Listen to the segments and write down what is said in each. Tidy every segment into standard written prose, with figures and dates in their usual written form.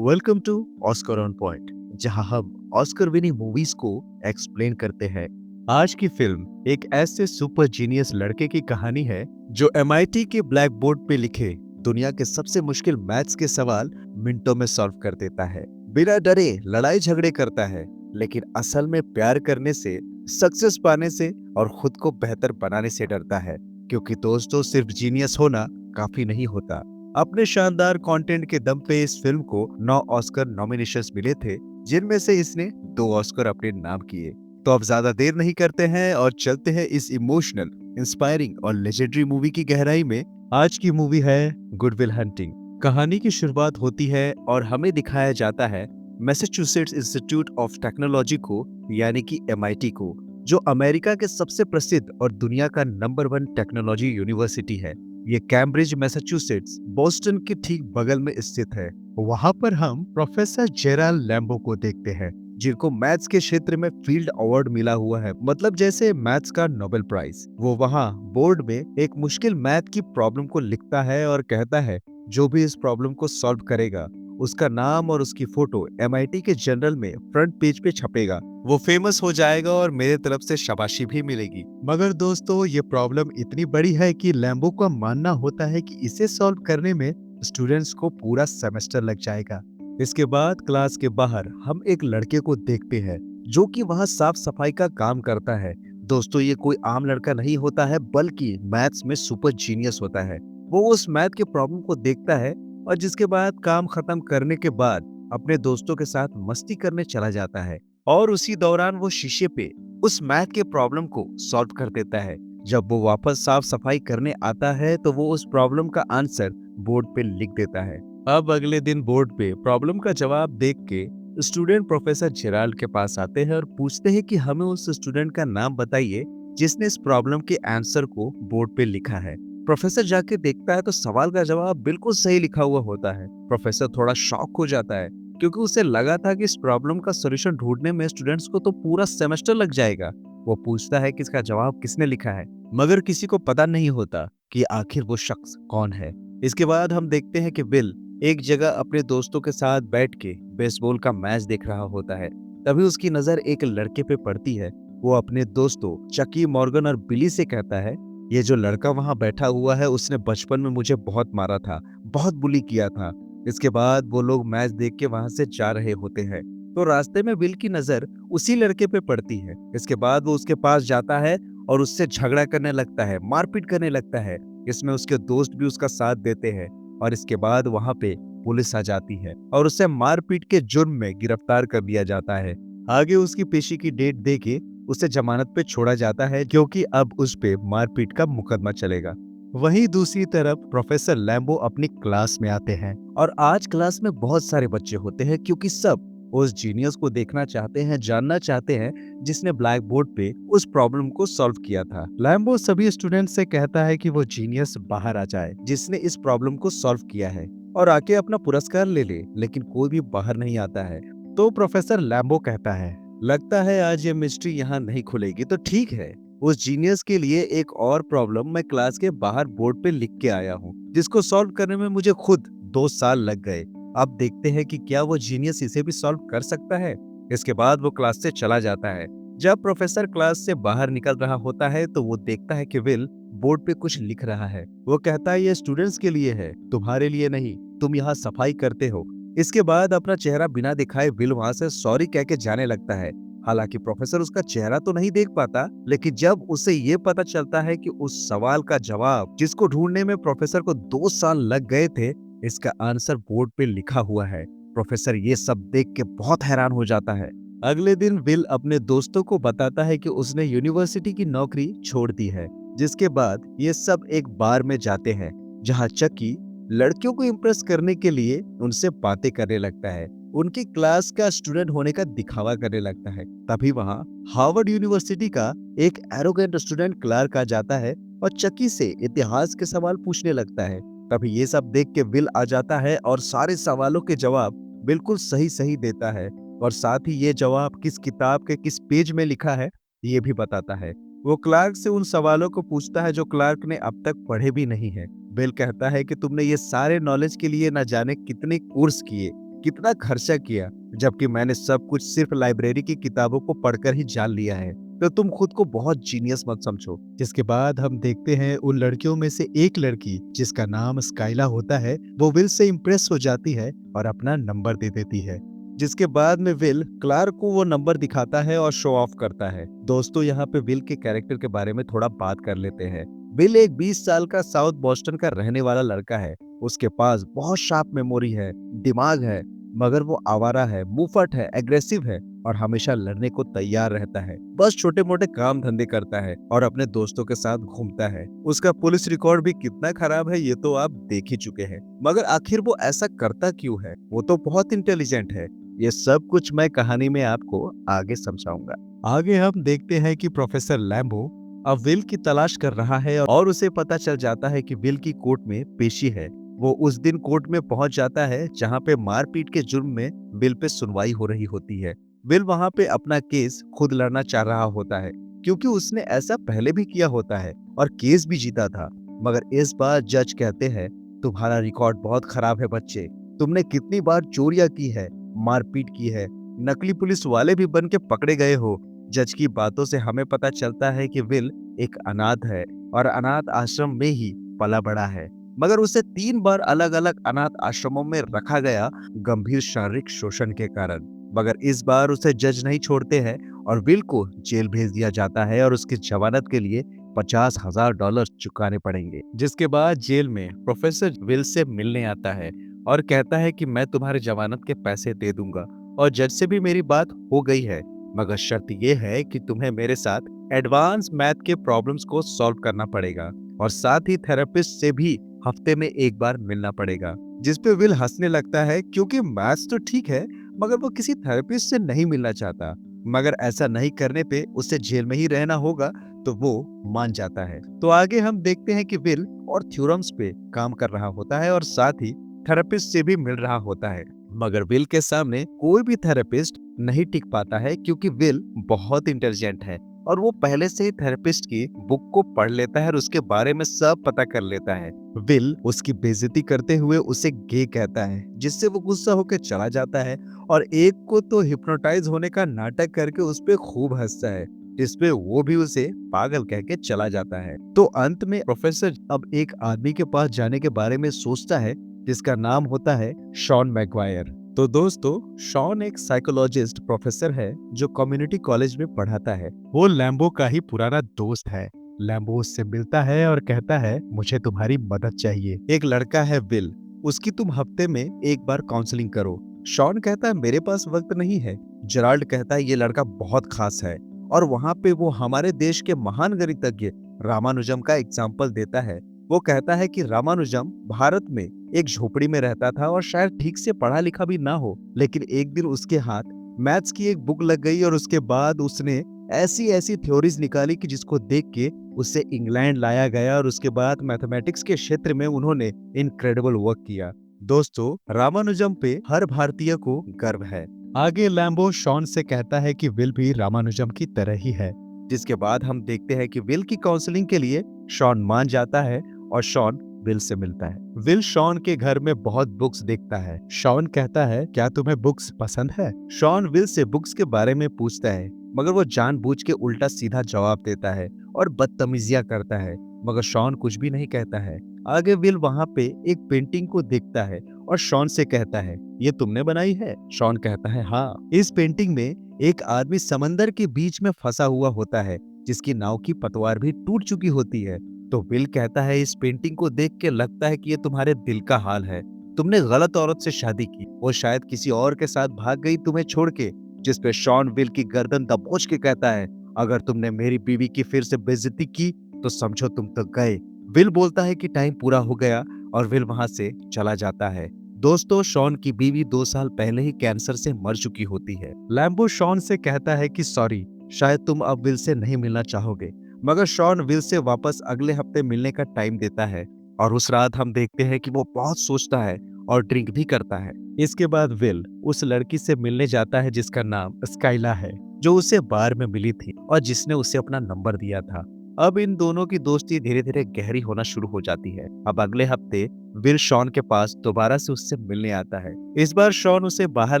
Welcome to Oscar on point, जहां हम Oscar winning movies को एक्सप्लेन करते हैं। आज की फिल्म एक ऐसे सुपर जीनियस लड़के की कहानी है जो एमआईटी के ब्लैक बोर्ड पे लिखे दुनिया के सबसे मुश्किल मैथ्स के सवाल मिनटों में सॉल्व कर देता है। बिना डरे लड़ाई झगड़े करता है, लेकिन असल में प्यार करने से, सक्सेस पाने से और खुद को बेहतर बनाने से डरता है। क्योंकि दोस्तों, सिर्फ जीनियस होना काफी नहीं होता। अपने शानदार कंटेंट के दम पे इस फिल्म को 9 ऑस्कर नॉमिनेशंस मिले थे, जिनमें से इसने 2 ऑस्कर अपने नाम किए। तो अब ज्यादा देर नहीं करते हैं और चलते हैं इस इमोशनल, इंस्पायरिंग और लेजेंडरी मूवी की गहराई में। आज की मूवी है गुड विल हंटिंग। कहानी की शुरुआत होती है और हमें दिखाया जाता है मैसाचुसेट्स इंस्टीट्यूट ऑफ टेक्नोलॉजी को, यानी कि एमआईटी को, जो अमेरिका के सबसे प्रसिद्ध और दुनिया का नंबर 1 टेक्नोलॉजी यूनिवर्सिटी है। ये कैम्ब्रिज मैसाचुसेट्स, बोस्टन के ठीक बगल में स्थित है। वहां पर हम प्रोफेसर जेराल्ड लैम्बो को देखते हैं, जिनको मैथ्स के क्षेत्र में फील्ड अवार्ड मिला हुआ है, मतलब जैसे मैथ्स का नोबेल प्राइज। वो वहां बोर्ड में एक मुश्किल मैथ की प्रॉब्लम को लिखता है और कहता है जो भी इस प्रॉब्लम को सॉल्व करेगा, उसका नाम और उसकी फोटो एमआईटी के जर्नल में फ्रंट पेज पे छपेगा। वो फेमस हो जाएगा और मेरे तरफ से शाबाशी भी मिलेगी। मगर दोस्तों, ये प्रॉब्लम इतनी बड़ी है कि लैम्बो का मानना होता है कि इसे सॉल्व करने में स्टूडेंट्स को पूरा सेमेस्टर लग जाएगा। इसके बाद क्लास के बाहर हम एक लड़के को देखते हैं जो कि वहाँ साफ सफाई का काम करता है। दोस्तों, ये कोई आम लड़का नहीं होता है, बल्कि मैथ्स में सुपर जीनियस होता है। वो उस मैथ के प्रॉब्लम को देखता है और जिसके बाद काम खत्म करने के बाद अपने दोस्तों के साथ मस्ती करने चला जाता है, और उसी दौरान वो शीशे पे उस मैथ के प्रॉब्लम को सॉल्व कर देता है। जब वो वापस साफ सफाई करने आता है तो वो उस प्रॉब्लम का आंसर बोर्ड पे लिख देता है। अब अगले दिन बोर्ड पे प्रॉब्लम का जवाब देख के स्टूडेंट प्रोफेसर जेराल्ड के पास आते हैं और पूछते हैं कि हमें उस स्टूडेंट का नाम बताइए जिसने इस प्रॉब्लम के आंसर को बोर्ड पे लिखा है। प्रोफेसर जाके देखता है तो सवाल का जवाब बिल्कुल सही लिखा हुआ होता है। प्रोफेसर थोड़ा शॉक हो जाता है, क्योंकि उसे लगा था कि इस प्रॉब्लम का सॉल्यूशन ढूंढने में स्टूडेंट्स को तो पूरा सेमेस्टर लग जाएगा। वो पूछता है कि इसका जवाब किसने लिखा है, मगर किसी को पता नहीं होता कि आखिर वो शख्स कौन है। इसके बाद हम देखते हैं कि बिल एक जगह अपने दोस्तों के साथ बैठ के बेसबॉल का मैच देख रहा होता है। तभी उसकी नजर एक लड़के पे पड़ती है। वो अपने दोस्तों चकी, मॉर्गन और बिली से कहता है, ये जो लड़का वहां बैठा हुआ है उसने बचपन में मुझे बहुत मारा था, बहुत बुली किया था। इसके बाद वो लोग मैच देख के वहां से जा रहे होते हैं, तो रास्ते में बिल की नजर उसी लड़के पे पड़ती है। इसके बाद वो उसके पास जाता है और उससे झगड़ा करने लगता है, मारपीट करने लगता है। इसमें उसके दोस्त भी उसका साथ देते हैं और इसके बाद वहां पे पुलिस आ जाती है और उसे मारपीट के जुर्म में गिरफ्तार कर लिया जाता है। आगे उसकी पेशी की डेट दे के उसे जमानत पे छोड़ा जाता है, क्योंकि अब उस पे मारपीट का मुकदमा चलेगा। वहीं दूसरी तरफ प्रोफेसर लैम्बो अपनी क्लास में आते हैं और आज क्लास में बहुत सारे बच्चे होते हैं, क्योंकि सब उस जीनियस को देखना चाहते हैं, जानना चाहते हैं जिसने ब्लैक बोर्ड पे उस प्रॉब्लम को सॉल्व किया था। लैम्बो सभी स्टूडेंट से कहता है कि वो जीनियस बाहर आ जाए जिसने इस प्रॉब्लम को सॉल्व किया है और आके अपना पुरस्कार ले ले, लेकिन कोई भी बाहर नहीं आता है। तो प्रोफेसर लैम्बो कहता है, लगता है आज ये मिस्ट्री यहाँ नहीं खुलेगी। तो ठीक है, उस जीनियस के लिए एक और प्रॉब्लम मैं क्लास के बाहर बोर्ड पे लिख के आया हूँ, जिसको सॉल्व करने में मुझे खुद 2 साल लग गए। अब देखते हैं कि क्या वो जीनियस इसे भी सॉल्व कर सकता है। इसके बाद वो क्लास से चला जाता है। जब प्रोफेसर क्लास से बाहर निकल रहा होता है तो वो देखता है कि विल बोर्ड पे कुछ लिख रहा है। वो कहता है, ये स्टूडेंट्स के लिए है, तुम्हारे लिए नहीं, तुम यहाँ सफाई करते हो। इसके बाद अपना चेहरा बिना दिखाए विल वहां से सॉरी कह के जाने लगता है। हालांकि प्रोफेसर उसका चेहरा तो नहीं देख पाता, लेकिन जब उसे ये पता चलता है कि उस सवाल का जवाब जिसको ढूंढने में प्रोफेसर को 2 साल लग गए थे, इसका आंसर बोर्ड पे लिखा हुआ है, प्रोफेसर ये सब देख के बहुत हैरान हो जाता है। अगले दिन विल अपने दोस्तों को बताता है कि उसने यूनिवर्सिटी की नौकरी छोड़ दी है। जिसके बाद ये सब एक बार में जाते हैं, जहां चकी लड़कियों को इम्प्रेस करने के लिए उनसे बातें करने लगता है, उनकी क्लास का स्टूडेंट होने का दिखावा करने लगता है। तभी वहां हार्वर्ड यूनिवर्सिटी का एक एरोगेंट स्टूडेंट क्लार्क आ जाता है और चकी से इतिहास के सवाल पूछने लगता है। तभी ये सब देख के विल आ जाता है और सारे सवालों के जवाब बिल्कुल सही सही देता है, और साथ ही ये जवाब किस किताब के किस पेज में लिखा है ये भी बताता है। वो क्लार्क से उन सवालों को पूछता है जो क्लार्क ने अब तक पढ़े भी नहीं है। बिल कहता है कि तुमने ये सारे नॉलेज के लिए न जाने कितने कोर्स किए, कितना खर्चा किया, जबकि मैंने सब कुछ सिर्फ लाइब्रेरी की किताबों को पढ़कर ही जान लिया है। तो तुम खुद को बहुत जीनियस मत समझो। जिसके बाद हम देखते हैं उन लड़कियों में से एक लड़की जिसका नाम स्काइला होता है, वो विल से इम्प्रेस हो जाती है और अपना नंबर दे देती है। जिसके बाद में विल क्लार्क को वो नंबर दिखाता है और शो ऑफ करता है। दोस्तों, यहाँ पे विल के कैरेक्टर के बारे में थोड़ा बात कर लेते हैं। विल एक 20 साल का साउथ बॉस्टन का रहने वाला लड़का है। उसके पास बहुत शार्प मेमोरी है, दिमाग है, मगर वो आवारा है, मुंहफट है, एग्रेसिव है और हमेशा लड़ने को तैयार रहता है। बस छोटे मोटे काम धंधे करता है और अपने दोस्तों के साथ घूमता है। उसका पुलिस रिकॉर्ड भी कितना खराब है ये तो आप देख ही चुके हैं। मगर आखिर वो ऐसा करता क्यों है? वो तो बहुत इंटेलिजेंट है। ये सब कुछ मैं कहानी में आपको आगे समझाऊंगा। आगे हम देखते हैं कि प्रोफेसर लैम्बो अब विल की तलाश कर रहा है और उसे पता चल जाता है कि विल की कोर्ट में पेशी है। वो उस दिन कोर्ट में पहुंच जाता है जहां पे मारपीट के जुर्म में विल पे सुनवाई हो रही होती है। विल वहां पे अपना केस खुद लड़ना चाह रहा होता है, क्योंकि उसने ऐसा पहले भी किया होता है और केस भी जीता था। मगर इस बार जज कहते हैं, तुम्हारा रिकॉर्ड बहुत खराब है बच्चे। तुमने कितनी बार चोरियां की है, मारपीट की है, नकली पुलिस वाले भी बन के पकड़े गए हो। जज की बातों से हमें पता चलता है कि विल एक अनाथ है और अनाथ आश्रम में ही पला बड़ा है। मगर उसे 3 बार अलग अलग अनाथ आश्रमों में रखा गया, गंभीर शारीरिक शोषण के कारण। मगर इस बार उसे जज नहीं छोड़ते हैं और विल को जेल भेज दिया जाता है और उसकी जमानत के लिए $50,000 चुकाने पड़ेंगे। जिसके बाद जेल में प्रोफेसर विल से मिलने आता है और कहता है कि मैं तुम्हारे जमानत के पैसे दे दूंगा और जज से भी मेरी बात हो गई है, मगर शर्त ये है कि तुम्हें मेरे साथ एडवांस मैथ के प्रॉब्लम्स को सॉल्व करना पड़ेगा और साथ ही थेरेपिस्ट से भी हफ्ते में एक बार मिलना पड़ेगा। जिस पे विल हंसने लगता है, क्योंकि मैथ्स तो ठीक है मगर वो किसी थेरेपिस्ट से नहीं मिलना चाहता। मगर ऐसा नहीं करने पे उसे जेल में ही रहना होगा, तो वो मान जाता है। तो आगे हम देखते हैं कि विल और थ्योरम्स पे काम कर रहा होता है और साथ ही थेरेपिस्ट से भी मिल रहा होता है। मगर विल के सामने कोई भी थेरेपिस्ट नहीं टिक पाता है, क्योंकि विल बहुत इंटेलिजेंट है और वो पहले से ही थेरेपिस्ट की बुक को पढ़ लेता है और उसके बारे में सब पता कर लेता है। विल उसकी बेइज्जती करते हुए उसे गे कहता है, जिससे वो गुस्सा होकर चला जाता है और एक को तो हिप्नोटाइज होने का नाटक करके उस पे खूब हंसता है, जिसपे वो भी उसे पागल कह के चला जाता है। तो अंत में प्रोफेसर अब एक आदमी के पास जाने के बारे में सोचता है जिसका नाम होता है शॉन मैगवायर। तो दोस्तों, शॉन एक साइकोलॉजिस्ट प्रोफेसर है जो कम्युनिटी कॉलेज में पढ़ाता है। वो लैम्बो का ही पुराना दोस्त है। लैम्बो उससे मिलता है और कहता है, मुझे तुम्हारी मदद चाहिए। एक लड़का है विल, उसकी तुम हफ्ते में एक बार काउंसलिंग करो। शॉन कहता है, मेरे पास वक्त नहीं है। जेराल्ड कहता है, ये लड़का बहुत खास है और वहाँ पे वो हमारे देश के महान गणितज्ञ रामानुजम का एग्जाम्पल देता है। वो कहता है कि रामानुजम भारत में एक झोपड़ी में रहता था और शायद ठीक से पढ़ा लिखा भी ना हो, लेकिन एक दिन उसके हाथ मैथ्स की एक बुक लग गई और उसके बाद उसने ऐसी ऐसी थ्योरीज निकाली कि जिसको देख के उसे इंग्लैंड लाया गया और उसके बाद मैथमेटिक्स के क्षेत्र में उन्होंने इनक्रेडिबल वर्क किया। दोस्तों, रामानुजम पे हर भारतीय को गर्व है। आगे लैम्बो शॉन से कहता है कि विल भी रामानुजम की तरह ही है। जिसके बाद हम देखते हैं कि विल की काउंसलिंग के लिए शॉन मान जाता है और शॉन विल से मिलता है। विल शॉन के घर में बहुत बुक्स देखता है। शॉन कहता है, क्या तुम्हें बुक्स पसंद है? शॉन विल से बुक्स के बारे में पूछता है, मगर वो जानबूझ के उल्टा सीधा जवाब देता है और बदतमीजियां करता है, मगर शॉन कुछ भी नहीं कहता है। आगे विल वहां पे एक पेंटिंग को देखता है और शॉन से कहता है, ये तुमने बनाई है? शॉन कहता है, हाँ। इस पेंटिंग में एक आदमी समंदर के बीच में फंसा हुआ होता है, जिसकी नाव की पतवार भी टूट चुकी होती है। तो विल कहता है, इस पेंटिंग को देख के लगता है कि ये तुम्हारे दिल का हाल है। तुमने गलत औरत से शादी की, वो शायद किसी और के साथ भाग गई तुम्हें छोड़ के। जिस पे शॉन विल की गर्दन दबोच के कहता है, अगर तुमने मेरी बीवी की फिर से बेइज्जती की तो समझो तुम तो गए। विल बोलता है कि टाइम पूरा हो गया और विल वहां से चला जाता है। दोस्तों, शॉन की बीवी 2 साल पहले ही कैंसर से मर चुकी होती है। लैम्बो शॉन से कहता है कि सॉरी, शायद तुम अब विल से नहीं मिलना चाहोगे, मगर शॉन विल से वापस अगले हफ्ते मिलने का टाइम देता है और उस रात हम देखते हैं कि वो बहुत सोचता है और ड्रिंक भी करता है। इसके बाद विल उस लड़की से मिलने जाता है जिसका नाम स्काइला है, जो उसे बार में मिली थी और जिसने उसे अपना नंबर दिया था। अब इन दोनों की दोस्ती धीरे धीरे गहरी होना शुरू हो जाती है। अब अगले हफ्ते विल शॉन के पास दोबारा से उससे मिलने आता है। इस बार शॉन उसे बाहर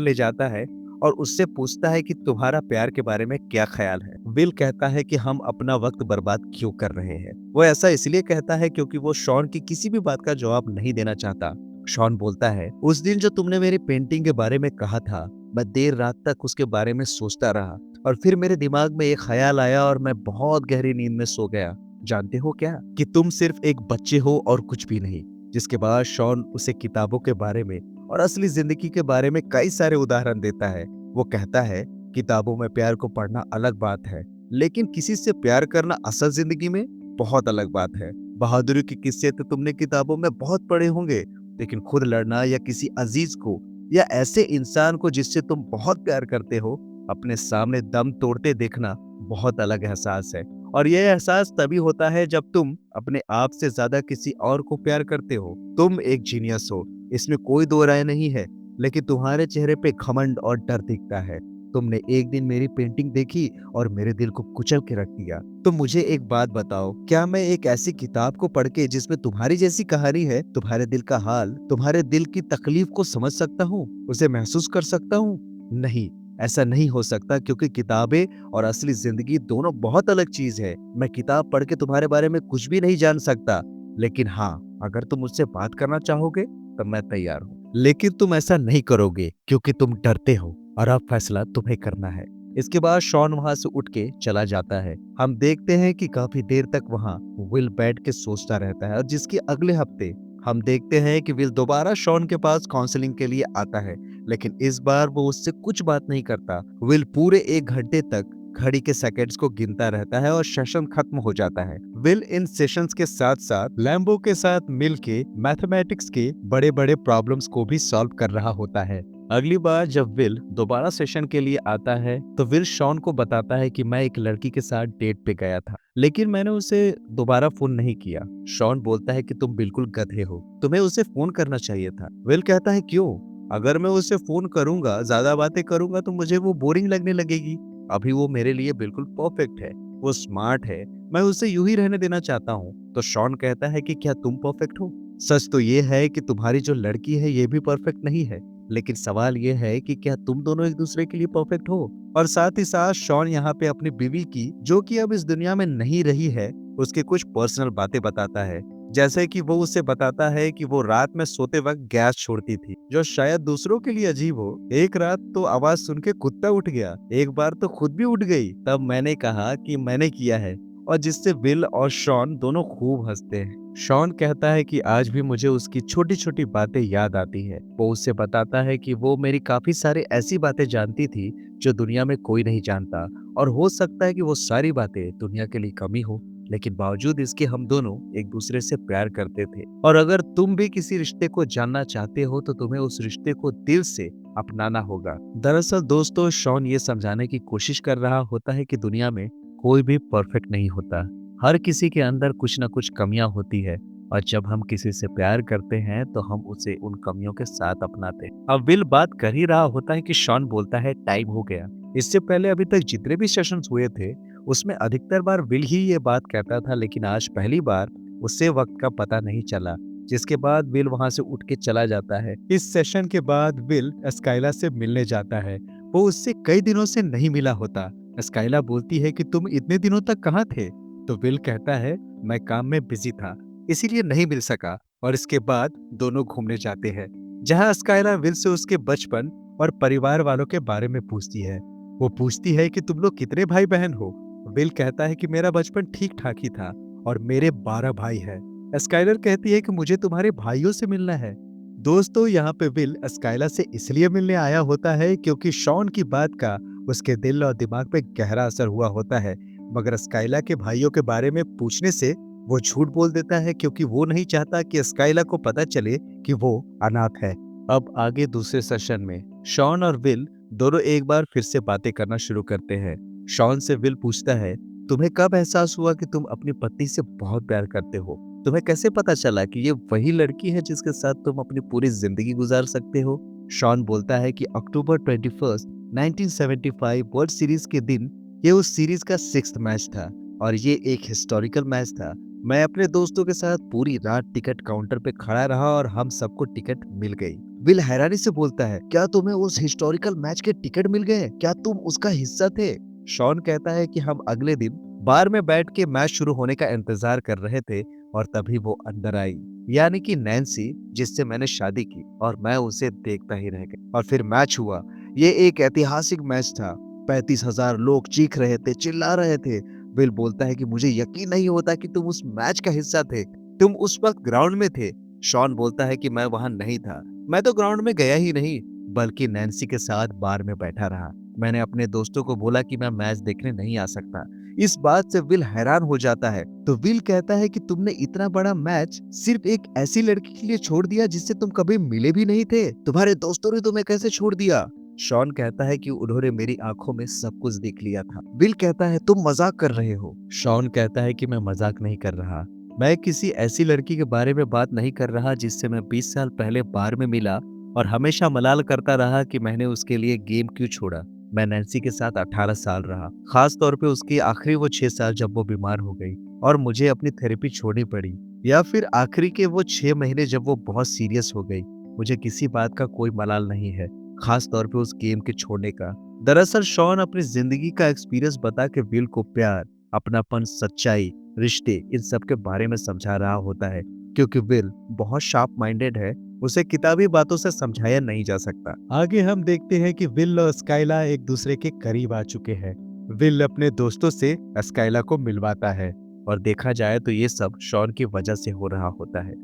ले जाता है और उससे पूछता है कि तुम्हारा प्यार के बारे में क्या ख्याल है। विल कहता है कि हम अपना वक्त बर्बाद क्यों कर रहे हैं। वो ऐसा इसलिए कहता है क्योंकि वो शॉन की किसी भी बात का जवाब नहीं देना चाहता। शॉन बोलता है, उस दिन जो तुमने मेरी पेंटिंग के बारे में कहा था, मैं देर रात तक उसके बारे में सोचता रहा और फिर मेरे दिमाग में एक ख्याल आया और मैं बहुत गहरी नींद में सो गया। जानते हो क्या, कि तुम सिर्फ एक बच्चे हो और कुछ भी नहीं। जिसके बाद शॉन उसे किताबों के बारे में और असली जिंदगी के बारे में कई सारे उदाहरण देता है। वो कहता है, किताबों में प्यार को पढ़ना अलग बात है, लेकिन किसी से प्यार करना असल जिंदगी में बहुत अलग बात है। बहादुरी के किस्से तो तुमने किताबों में बहुत पढ़े होंगे, लेकिन खुद लड़ना या किसी अजीज को या ऐसे इंसान को जिससे तुम बहुत प्यार करते हो अपने सामने दम तोड़ते देखना बहुत अलग एहसास है। और यह एहसास तभी होता है जब तुम अपने आप से ज्यादा किसी और को प्यार करते हो। तुम एक जीनियस हो, इसमें कोई दो राय नहीं है, लेकिन तुम्हारे चेहरे पे घमंड और डर दिखता है। तुमने एक दिन मेरी पेंटिंग देखी और मेरे दिल को कुचल के रख दिया। तो मुझे एक बात बताओ, क्या मैं एक ऐसी किताब को पढ़ के जिसमें तुम्हारी जैसी कहानी है, तुम्हारे दिल का हाल, तुम्हारे दिल की तकलीफ को समझ सकता हूँ, उसे महसूस कर सकता हूँ? नहीं, ऐसा नहीं हो सकता, क्योंकि किताबें और असली जिंदगी दोनों बहुत अलग चीज है। मैं किताब पढ़ के तुम्हारे बारे में कुछ भी नहीं जान सकता, लेकिन हाँ, अगर तुम मुझसे बात करना चाहोगे तो मैं तैयार हूँ। लेकिन तुम ऐसा नहीं करोगे क्योंकि तुम डरते हो और अब फैसला तुम्हें करना है। इसके बाद शॉन वहां से उठ के चला जाता है। हम देखते हैं कि काफी देर तक वहां विल बैठ के सोचता रहता है और जिसके अगले हफ्ते हम देखते हैं कि विल दोबारा शॉन के पास काउंसलिंग के लिए आता है, लेकिन इस बार वो उससे कुछ बात नहीं करता। विल पूरे 1 घंटे तक घड़ी के सेकंड्स को गिनता रहता है और सेशन खत्म हो जाता है। विल इन सेशंस के साथ साथ लैम्बो के साथ मिलके मैथमेटिक्स के बड़े बड़े प्रॉब्लम्स को भी सॉल्व कर रहा होता है। अगली बार जब विल दोबारा सेशन के लिए आता है तो विल शॉन को बताता है कि मैं एक लड़की के साथ डेट पे गया था, लेकिन मैंने उसे दोबारा फोन नहीं किया। शॉन बोलता है कि तुम बिल्कुल गधे हो, तुम्हें उसे फोन करना चाहिए था। विल कहता है, क्यों? अगर मैं उसे फोन करूंगा, ज्यादा बातें करूंगा तो मुझे वो बोरिंग लगने लगेगी। अभी वो मेरे लिए बिल्कुल परफेक्ट है, वो स्मार्ट है, मैं उसे यूं ही रहने देना चाहता हूँ। तो शॉन कहता है कि क्या तुम परफेक्ट हो? सच तो ये है कि तुम्हारी जो लड़की है ये भी परफेक्ट नहीं है, लेकिन सवाल ये है कि क्या तुम दोनों एक दूसरे के लिए परफेक्ट हो? और साथ ही साथ शॉन यहाँ पे अपनी बीवी की, जो कि अब इस दुनिया में नहीं रही है, उसके कुछ पर्सनल बातें बताता है। जैसे कि वो उसे बताता है कि वो रात में सोते वक्त गैस छोड़ती थी, जो शायद दूसरों के लिए अजीब हो। एक रात तो आवाज सुन के कुत्ता उठ गया, एक बार तो खुद भी उठ गई। तब मैंने कहा कि मैंने किया है, और जिससे विल और शॉन दोनों खूब हंसते हैं। शॉन कहता है कि आज भी मुझे उसकी छोटी छोटी बातें याद आती है। वो उससे बताता है कि वो मेरी काफी सारी ऐसी बातें जानती थी जो दुनिया में कोई नहीं जानता, और हो सकता है कि वो सारी बातें दुनिया के लिए कमी हो, लेकिन बावजूद इसके हम दोनों एक दूसरे से प्यार करते थे। और अगर तुम भी किसी रिश्ते को जानना चाहते हो तो तुम्हें उस रिश्ते को दिल से अपनाना होगा। दरअसल दोस्तों, शॉन ये समझाने की कोशिश कर रहा होता है कि दुनिया में कोई भी परफेक्ट नहीं होता। हर किसी के अंदर कुछ ना कुछ कमियां होती है, और जब हम किसी से प्यार करते हैं तो हम उसे उन कमियों के साथ अपनाते हैं। अब विल बात कर ही रहा होता है कि शॉन बोलता है, टाइम हो गया। इससे पहले अभी तक जितने भी सेशंस हुए थे उसमें अधिकतर बार विल ही ये बात कहता था, लेकिन आज पहली बार उससे वक्त का पता नहीं चला। जिसके बाद विल वहां से उठ के चला जाता है। इस सेशन के बाद विल स्काइला से मिलने जाता है। वो उससे कई दिनों से नहीं मिला होता। स्काइला बोलती है कि तुम इतने दिनों तक कहाँ थे? तो विल कहता है, मैं काम में बिजी था, इसीलिए नहीं मिल सका। और इसके बाद दोनों घूमने जाते हैं, जहाँ स्काइला विल से उसके बचपन और परिवार वालों के बारे में पूछती है। वो पूछती है कि तुम लोग कितने भाई बहन हो? विल कहता है कि मेरा बचपन ठीक ठाक ही था और मेरे 12 भाई हैं। स्काइलर कहती है कि मुझे तुम्हारे भाइयों से मिलना है। दोस्तों, यहाँ पे विल स्काइला से इसलिए मिलने आया होता है क्योंकि शॉन की बात का उसके दिल और दिमाग पे गहरा असर हुआ होता है। मगर स्काइला के भाइयों के बारे में पूछने से वो झूठ बोल देता है, क्योंकि वो नहीं चाहता कि स्काइला को पता चले कि वो अनाथ है। अब आगे दूसरे सेशन में शॉन और विल दोनों एक बार फिर से बातें करना शुरू करते हैं। शॉन से विल पूछता है, तुम्हें कब एहसास हुआ कि तुम अपनी पत्नी से बहुत प्यार करते हो? तुम्हें कैसे पता चला कि ये वही लड़की है जिसके साथ तुम अपनी पूरी जिंदगी गुजार सकते हो? शॉन बोलता है कि अक्टूबर 21, 1975 वर्ल्ड सीरीज के दिन ये उस सीरीज का 6th मैच था। और ये एक हिस्टोरिकल मैच था। मैं अपने दोस्तों के साथ पूरी रात टिकट काउंटर पे खड़ा रहा और हम सबको टिकट मिल गई। विल हैरानी से बोलता है, क्या तुम्हें उस हिस्टोरिकल मैच के टिकट मिल गए? क्या तुम उसका हिस्सा थे? शॉन कहता है कि हम अगले दिन बार में बैठ के मैच शुरू होने का इंतजार कर रहे थे और तभी वो अंदर आई, यानी कि नैन्सी, जिससे मैंने शादी की, और मैं उसे देखता ही रह गया। और फिर मैच हुआ। ये एक ऐतिहासिक मैच था। 35,000 लोग चीख रहे थे, चिल्ला रहे थे। विल बोलता है कि मुझे यकीन नहीं होता कि तुम उस मैच का हिस्सा थे। तुम उस वक्त ग्राउंड में थे। शॉन बोलता है कि मैं वहां नहीं था। मैं तो ग्राउंड में गया ही नहीं, बल्कि नैन्सी के साथ बार में बैठा रहा। मैंने अपने दोस्तों को बोला कि मैं मैच देखने नहीं आ सकता। इस बात से विल हैरान हो जाता है। तो विल कहता है कि तुमने इतना बड़ा मैच सिर्फ एक ऐसी लड़की के लिए छोड़ दिया जिससे तुम कभी मिले भी नहीं थे? तुम्हारे दोस्तों ने तुम्हें कैसे छोड़ दिया? शॉन कहता है कि उन्होंने मेरी आंखों में सब कुछ देख लिया था। विल कहता है, तुम मजाक कर रहे हो? शॉन कहता है कि मैं मजाक नहीं कर रहा। मैं किसी ऐसी लड़की के बारे में बात नहीं कर रहा जिससे मैं 20 साल पहले बार में मिला और हमेशा मलाल करता रहा कि मैंने उसके लिए गेम क्यों छोड़ा। मैं नैन्सी के साथ 18 साल रहा, खास तौर पे उसकी आखिरी वो 6 साल जब वो बीमार हो गई और मुझे अपनी थेरेपी छोड़नी पड़ी, या फिर आखिरी के वो 6 महीने जब वो बहुत सीरियस हो गई। मुझे किसी बात का कोई मलाल नहीं है, खास तौर पे उस गेम के छोड़ने का। दरअसल शॉन अपनी जिंदगी का एक्सपीरियंस बता के विल को प्यार, अपनापन, सच्चाई, रिश्ते, इन सब के बारे में समझा रहा होता है। क्योंकि विल बहुत शार्प माइंडेड है, उसे किताबी बातों से समझाया नहीं जा सकता। आगे हम देखते हैं कि विल और स्काइला एक दूसरे के करीब आ चुके हैं। विल अपने दोस्तों से स्काइला को मिलवाता है और देखा जाए तो ये सब शॉन की वजह से हो रहा होता है।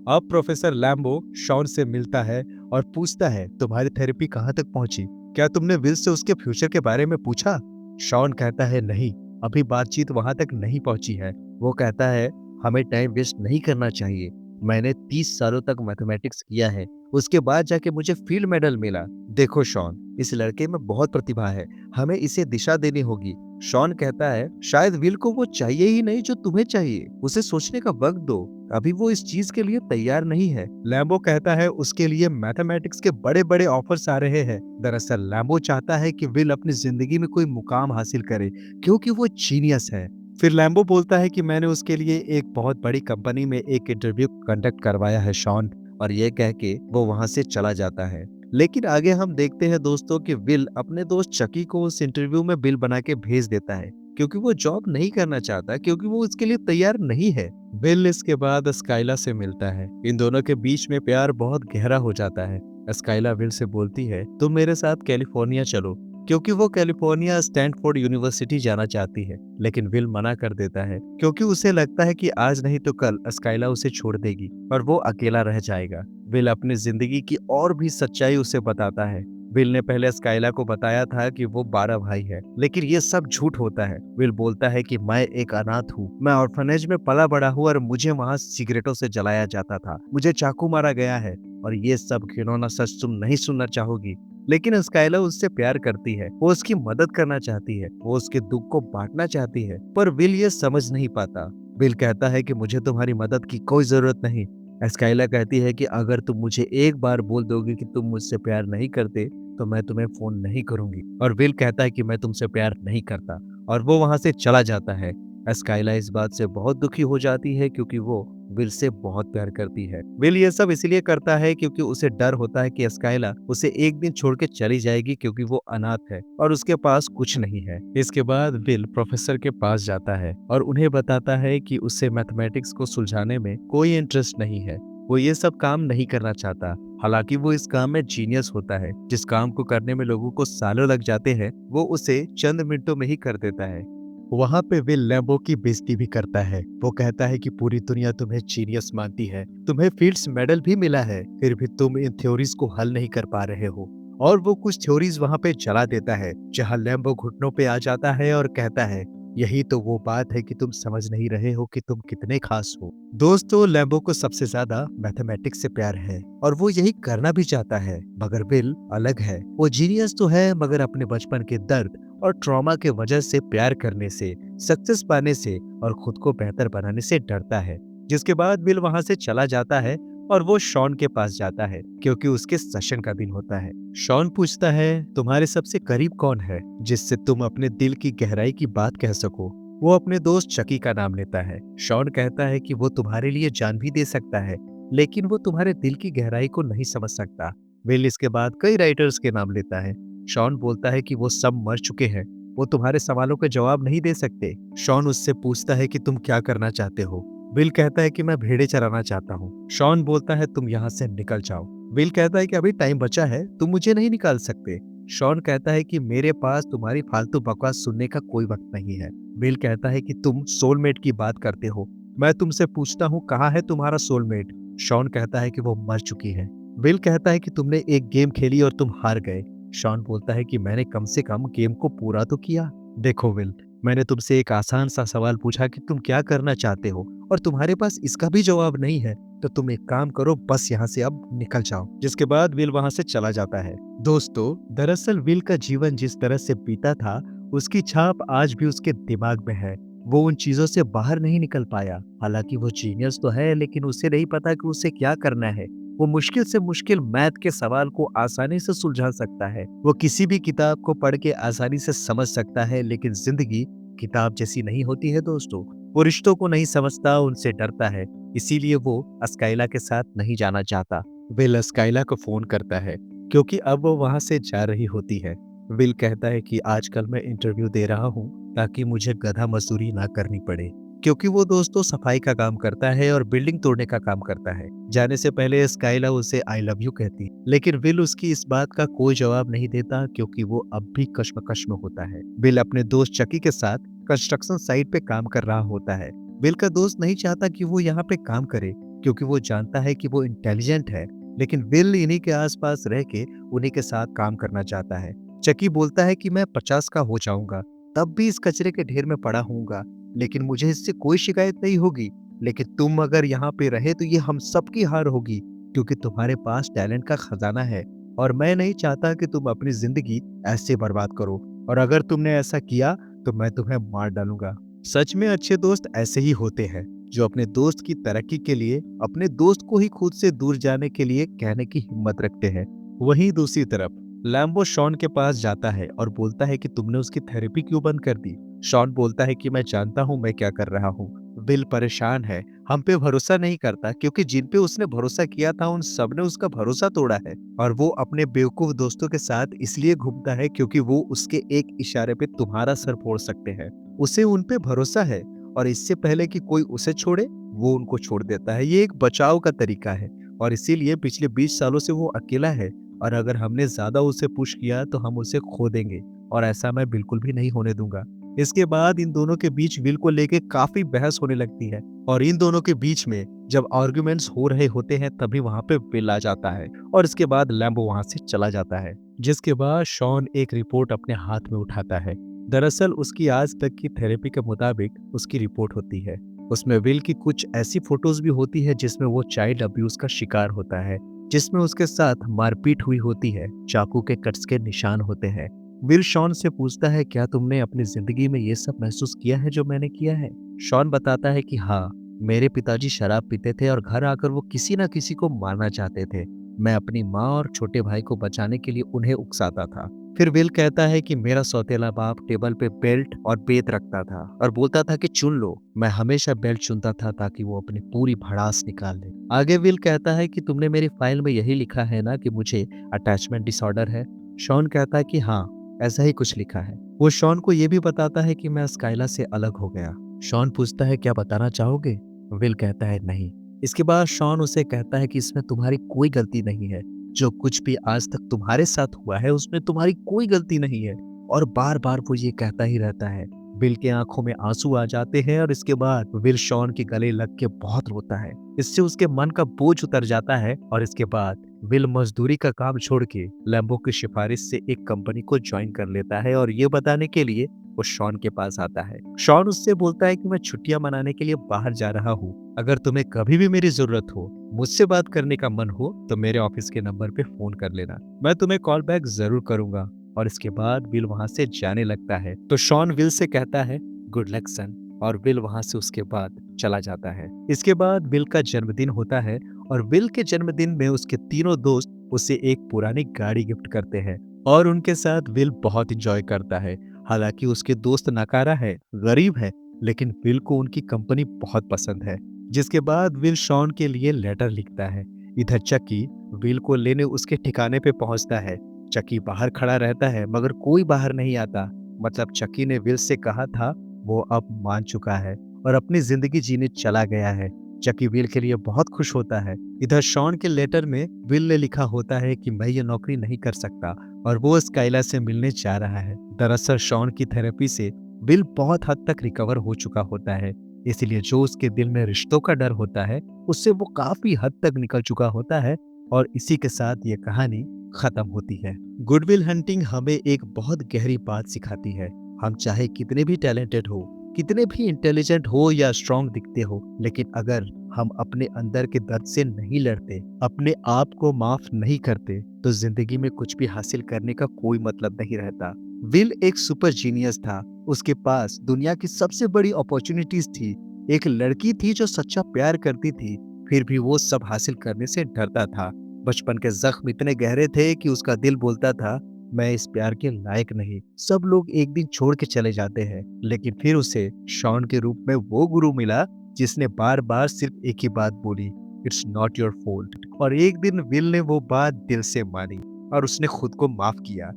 अब प्रोफेसर लैम्बो शॉन से मिलता है और पूछता है, तुम्हारी थेरेपी कहाँ तक पहुंची? क्या तुमने विल से उसके फ्यूचर के बारे में पूछा? शॉन कहता है, नहीं, अभी बातचीत वहां तक नहीं पहुंची है। वो कहता है, हमें टाइम वेस्ट नहीं करना चाहिए। मैंने 30 सालों तक मैथमेटिक्स किया है, उसके बाद जाके मुझे फील्ड मेडल मिला। देखो शॉन, इस लड़के में बहुत प्रतिभा है, हमें इसे दिशा देनी होगी। शॉन कहता है, शायद विल को वो चाहिए ही नहीं जो तुम्हें चाहिए, उसे सोचने का वक्त दो, अभी वो इस चीज के लिए तैयार नहीं है। लैम्बो कहता है, उसके लिए मैथमेटिक्स के बड़े बड़े ऑफर्स आ रहे हैं। दरअसल लैम्बो चाहता है कि विल अपनी जिंदगी में कोई मुकाम हासिल करे, क्योंकि वो जीनियस है। फिर लैम्बो बोलता है कि मैंने उसके लिए एक बहुत बड़ी कंपनी में एक इंटरव्यू कंडक्ट करवाया है शॉन, और ये कह के वो वहां से चला जाता है। लेकिन आगे हम देखते हैं दोस्तों कि विल अपने दोस्त चकी को उस इंटरव्यू में बिल बना के भेज देता है, क्योंकि वो जॉब नहीं करना चाहता, क्योंकि वो उसके लिए तैयार नहीं है। विल इसके बाद स्काइला से मिलता है। इन दोनों के बीच में प्यार बहुत गहरा हो जाता है। स्काइला विल से बोलती है, तुम मेरे साथ कैलिफोर्निया चलो, क्योंकि वो कैलिफोर्निया स्टैनफोर्ड यूनिवर्सिटी जाना चाहती है। लेकिन विल मना कर देता है, क्योंकि उसे लगता है कि आज नहीं तो कल स्काइला उसे छोड़ देगी और वो अकेला रह जाएगा। विल अपनी जिंदगी की और भी सच्चाई उसे बताता है। विल ने पहले स्काइला को बताया था कि वो 12 भाई है, लेकिन ये सब झूठ होता है। विल बोलता है कि मैं एक अनाथ हूँ, मैं ऑर्फनेज में पला बड़ा हूँ और मुझे वहाँ सिगरेटों से जलाया जाता था, मुझे चाकू मारा गया है, और ये सब घिनौना सच तुम नहीं सुनना चाहोगी। लेकिन स्काइला उससे प्यार करती है, वो उसकी मदद करना चाहती है, वो उसके दुख को बांटना चाहती है, पर विल ये समझ नहीं पाता। विल कहता है कि मुझे तुम्हारी मदद की कोई जरूरत नहीं। स्काइला कहती है कि अगर तुम मुझे एक बार बोल दोगे कि तुम मुझसे प्यार नहीं करते तो मैं तुम्हें फोन नहीं करूंगी। और विल कहता है कि मैं तुमसे प्यार नहीं करता, और वो वहां से चला जाता है। स्काइला इस बात से बहुत दुखी हो जाती है, क्योंकि वो विल से बहुत प्यार करती है। विल ये सब इसलिए करता है क्योंकि उसे डर होता है कि स्काइला उसे एक दिन छोड़ के चली जाएगी, क्योंकि वो अनाथ है और उसके पास कुछ नहीं है। इसके बाद विल प्रोफेसर के पास जाता है और उन्हें बताता है कि उसे मैथमेटिक्स को सुलझाने में कोई इंटरेस्ट नहीं है, वो ये सब काम नहीं करना चाहता। हालांकि वो इस काम में जीनियस होता है, जिस काम को करने में लोगों को सालों लग जाते हैं वो उसे चंद मिनटों में ही कर देता है। वहां पे विल लैम्बो की बेइज्जती भी करता है। वो कहता है कि पूरी दुनिया तुम्हें जीनियस मानती है, तुम्हें फील्ड्स मेडल भी मिला है, फिर भी तुम इन थ्योरीज को हल नहीं कर पा रहे हो। और वो कुछ थ्योरीज वहां पे जला देता है, जहां लैम्बो घुटनों पे आ जाता है और कहता है, यही तो वो बात है कि तुम समझ नहीं रहे हो कि तुम कितने खास हो। दोस्तों, लैम्बो को सबसे ज्यादा मैथमेटिक्स से प्यार है और वो यही करना भी चाहता है, मगर विल अलग है। वो जीनियस तो है, मगर अपने बचपन के दर्द और ट्रॉमा के वजह से प्यार करने से, सक्सेस पाने से और खुद को बेहतर बनाने से डरता है। जिसके बाद विल वहां से चला जाता है और वो शॉन के पास जाता है, क्योंकि उसके सेशन का दिन होता है। शॉन पूछता है, तुम्हारे सबसे करीब कौन है जिससे तुम अपने दिल की गहराई की बात कह सको? वो अपने दोस्त चकी का नाम लेता है। शॉन कहता है कि वो तुम्हारे लिए जान भी दे सकता है, लेकिन वो तुम्हारे दिल की गहराई को नहीं समझ सकता। विल इसके बाद कई राइटर्स के नाम लेता है। शॉन बोलता है कि वो सब मर चुके हैं, वो तुम्हारे सवालों के जवाब नहीं दे सकते। शॉन उससे पूछता है कि तुम क्या करना चाहते हो। विल कहता है कि मैं भेड़े चराना चाहता हूँ। शॉन बोलता है तुम यहाँ से निकल जाओ। विल कहता है कि अभी टाइम बचा है, तुम मुझे नहीं निकाल सकते। शॉन कहता है कि मेरे पास तुम्हारी फालतू बकवास सुनने का कोई वक्त नहीं है। विल कहता है कि तुम सोलमेट की बात करते हो, मैं तुमसे पूछता हूँ कहाँ है तुम्हारा सोलमेट। शॉन कहता है कि वो मर चुकी है। विल कहता है कि तुमने एक गेम खेली और तुम हार गए। शॉन बोलता है कि मैंने कम से कम गेम को पूरा तो किया। देखो विल, मैंने तुमसे एक आसान सा सवाल पूछा कि तुम क्या करना चाहते हो, और तुम्हारे पास इसका भी जवाब नहीं है, तो तुम एक काम करो, बस यहाँ से अब निकल जाओ। जिसके बाद विल वहां से चला जाता है। दोस्तों, दरअसल विल का जीवन जिस तरह से बीता था, उसकी छाप आज भी उसके दिमाग में है। वो उन चीजों से बाहर नहीं निकल पाया। हालांकि वो जीनियस तो है, लेकिन उसे नहीं पता कि उसे क्या करना है। वो मुश्किल से मुश्किल मैथ के सवाल को आसानी से सुलझा सकता है। वो किसी भी किताब को पढ़ के आसानी से समझ सकता है, लेकिन जिंदगी किताब जैसी नहीं होती है दोस्तों। वो रिश्तों को नहीं समझता, उनसे डरता है। इसीलिए वो अस्काइला के साथ नहीं जाना चाहता। विल अस्काइला को फोन करता है, क्योंकि अब वो वहां से जा रही होती है। विल कहता है कि आजकल मैं इंटरव्यू दे रहा हूँ ताकि मुझे गधा मजदूरी ना करनी पड़े, क्योंकि वो दोस्तों सफाई का काम करता है और बिल्डिंग तोड़ने का काम करता है। जाने से पहले स्काइला उसे आई लव यू कहती है, लेकिन विल उसकी इस बात का कोई जवाब नहीं देता, क्योंकि वो अब भी कश्मकश में होता है। विल अपने दोस्त चकी के साथ कंस्ट्रक्शन साइट पे काम कर रहा होता है। विल का दोस्त नहीं चाहता कि वो यहाँ पे काम करे, क्योंकि वो जानता है कि वो इंटेलिजेंट है, लेकिन विल इन्हीं के आसपास रह के उन्हीं के साथ काम करना चाहता है। चकी बोलता है कि मैं 50 का हो जाऊंगा, तब भी इस कचरे के ढेर में पड़ा हूँगा, लेकिन मुझे इससे कोई शिकायत नहीं होगी। लेकिन तुम अगर यहाँ पे रहे तो ये हम सबकी हार होगी, क्योंकि तुम्हारे पास टैलेंट का खजाना है, और मैं नहीं चाहता कि तुम अपनी जिंदगी ऐसे बर्बाद करो, और अगर तुमने ऐसा किया तो मैं तुम्हें मार डालूंगा। सच में अच्छे दोस्त ऐसे ही होते हैं, जो अपने दोस्त की तरक्की के लिए अपने दोस्त को ही खुद से दूर जाने के लिए कहने की हिम्मत रखते हैं। वहीं दूसरी तरफ लैम्बो शॉन के पास जाता है और बोलता है कि तुमने उसकी थेरेपी क्यों बंद कर दी। शॉन बोलता है कि मैं जानता हूँ मैं क्या कर रहा हूँ। विल परेशान है, हम पे भरोसा नहीं करता, क्योंकि जिन पे उसने भरोसा किया था उन सब ने उसका भरोसा तोड़ा है। और वो अपने बेवकूफ दोस्तों के साथ इसलिए घूमता है क्योंकि वो उसके एक इशारे पे तुम्हारा सर फोड़ सकते हैं। उसे उन पे भरोसा है, और इससे पहले कि कोई उसे छोड़े वो उनको छोड़ देता है। ये एक बचाव का तरीका है, और इसीलिए पिछले 20 सालों से वो अकेला है, और अगर हमने ज्यादा उसे पुश किया तो हम उसे खो देंगे, और ऐसा मैं बिल्कुल भी नहीं होने दूंगा। इसके बाद इन दोनों के बीच विल को लेके काफी बहस होने लगती है, और इन दोनों के बीच में जब आर्गुमेंट्स हो रहे होते हैं तभी वहां पे विल आ जाता है, और इसके बाद लैम्बो वहां से चला जाता है। जिसके बाद शॉन एक रिपोर्ट अपने हाथ में उठाता है। दरअसल उसकी आज तक की थेरेपी के मुताबिक उसकी रिपोर्ट होती है। उसमें विल की कुछ ऐसी फोटोज भी होती है जिसमें वो चाइल्ड अब्यूज का शिकार होता है, जिसमें उसके साथ मारपीट हुई होती है, चाकू के कट्स के निशान होते हैं। विल शॉन से पूछता है क्या तुमने अपनी जिंदगी में ये सब महसूस किया है जो मैंने किया है। शॉन बताता है कि हाँ, मेरे पिताजी शराब पीते थे और घर आकर वो किसी ना किसी को मारना चाहते थे। मैं अपनी माँ और छोटे भाई को बचाने के लिए उन्हें उकसाता था। फिर विल कहता है कि मेरा सौतेला बाप टेबल पे बेल्ट और बेत रखता था और बोलता था कि चुन लो। मैं हमेशा बेल्ट चुनता था ताकि वो अपनी पूरी भड़ास निकाल ले। आगे विल कहता है कि तुमने मेरी फाइल में यही लिखा है ना कि मुझे अटैचमेंट डिसऑर्डर है। शॉन कहता है कि हाँ, ऐसा ही कुछ लिखा है। वो शॉन को ये भी बताता है कि मैं स्काइला से अलग हो गया। शॉन पूछता है क्या बताना चाहोगे। विल कहता है नहीं। इसके बाद शॉन उसे कहता है कि इसमें तुम्हारी कोई गलती नहीं है, जो कुछ भी आज तक तुम्हारे साथ हुआ है उसमें तुम्हारी कोई गलती नहीं है। और बार बार वो ये कहता ही रहता है। विल के आंखों में आंसू आ जाते हैं, और इसके बाद विल शॉन के गले लग के बहुत रोता है। इससे उसके मन का बोझ उतर जाता है, और इसके बाद विल मजदूरी का काम छोड़ के लैम्बो की सिफारिश से एक कंपनी को ज्वाइन कर लेता है, और ये बताने के लिए वो शॉन के पास आता है। शॉन उससे बोलता है कि मैं छुट्टियां मनाने के लिए बाहर जा रहा हूँ, अगर तुम्हें कभी भी मेरी जरूरत हो, मुझसे बात करने का मन हो, तो मेरे ऑफिस के नंबर पे फोन कर लेना, मैं तुम्हें कॉल बैक जरूर करूंगा। और इसके बाद विल वहां से जाने लगता है, तो शॉन विल से कहता है गुड लक सन, और विल वहां से उसके बाद चला जाता है। इसके बाद विल का जन्मदिन होता है, और विल के जन्मदिन में उसके तीनों दोस्त उसे एक पुरानी गाड़ी गिफ्ट करते हैं, और उनके साथ विल बहुत इंजॉय करता है। हालांकि उसके दोस्त नकारा है, गरीब है, लेकिन विल को उनकी कंपनी बहुत पसंद है, जिसके बाद विल शॉन के लिए लेटर लिखता है। इधर चकी विल को लेने उसके ठिकाने पे पहुंचता है। चकी बाहर खड़ा रहता है मगर कोई बाहर नहीं आता। मतलब चकी ने विल से कहा था वो अब मान चुका है और अपनी जिंदगी जीने चला गया है। चकी विल के लिए बहुत खुश होता है। इधर शॉन के लेटर में विल ने लिखा होता है कि मैं ये नौकरी नहीं कर सकता और वो स्काइला से मिलने जा रहा है। दरअसल शॉन की थेरेपी से विल बहुत हद तक रिकवर हो चुका होता है, इसलिए जो उसके दिल में रिश्तों का डर होता है उससे वो काफी हद तक निकल चुका होता है। और इसी के साथ ये कहानी खत्म होती है। गुडविल हंटिंग हमें एक बहुत गहरी बात सिखाती है। हम चाहे कितने भी टैलेंटेड हो, कितने भी इंटेलिजेंट हो या स्ट्रांग दिखते हो, लेकिन अगर हम अपने अंदर के दर्द से नहीं लड़ते, अपने आप को माफ नहीं करते, तो जिंदगी में कुछ भी हासिल करने का कोई मतलब नहीं रहता। विल एक सुपर जीनियस था। उसके पास दुनिया की सबसे बड़ी अपॉर्चुनिटीज थी। एक लड़की थी जो सच्चा प्यार करती थी, फिर भी वो सब हासिल करने से डरता था। बचपन के जख्म इतने गहरे थे कि उसका दिल बोलता था मैं इस प्यार के लायक नहीं। सब लोग एक दिन छोड़ के चले जाते हैं, लेकिन फिर उसे शॉन के रूप में वो गुरु मिला जिसने बार बार सिर्फ एक ही बात बोली, इट्स नॉट योर फॉल्ट। और एक दिन विल ने वो बात दिल से मानी और उसने खुद को माफ किया।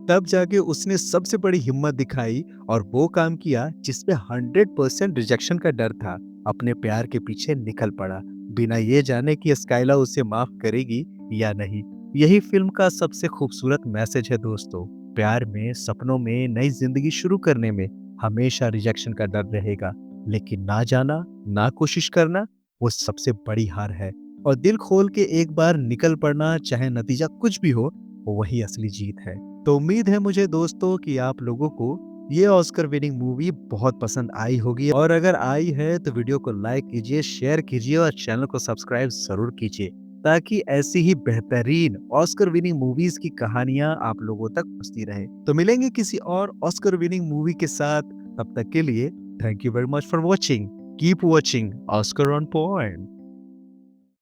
तब जाके उसने सबसे बड़ी हिम्मत दिखाई और वो काम किया जिसमें 100% रिजेक्शन का डर था। अपने प्यार के पीछे निकल पड़ा, बिना ये जाने कि स्काइला उसे माफ करेगी या नहीं। यही फिल्म का सबसे खूबसूरत मैसेज है दोस्तों। प्यार में, सपनों में, नई जिंदगी शुरू करने में हमेशा रिजेक्शन का डर रहेगा, लेकिन ना जाना, ना कोशिश करना, वो सबसे बड़ी हार है। और दिल खोल के एक बार निकल पड़ना, चाहे नतीजा कुछ भी हो, वही असली जीत है। तो उम्मीद है मुझे दोस्तों कि आप लोगों को ये ऑस्कर विनिंग मूवी बहुत पसंद आई होगी, और अगर आई है तो वीडियो को लाइक कीजिए, शेयर कीजिए और चैनल को सब्सक्राइब जरूर कीजिए, ताकि ऐसी ही बेहतरीन ऑस्कर विनिंग मूवीज की कहानियां आप लोगों तक पहुंचती रहे। तो मिलेंगे किसी और ऑस्कर विनिंग मूवी के साथ। तब तक के लिए thank you very much for watching. Keep watching Oscar on point.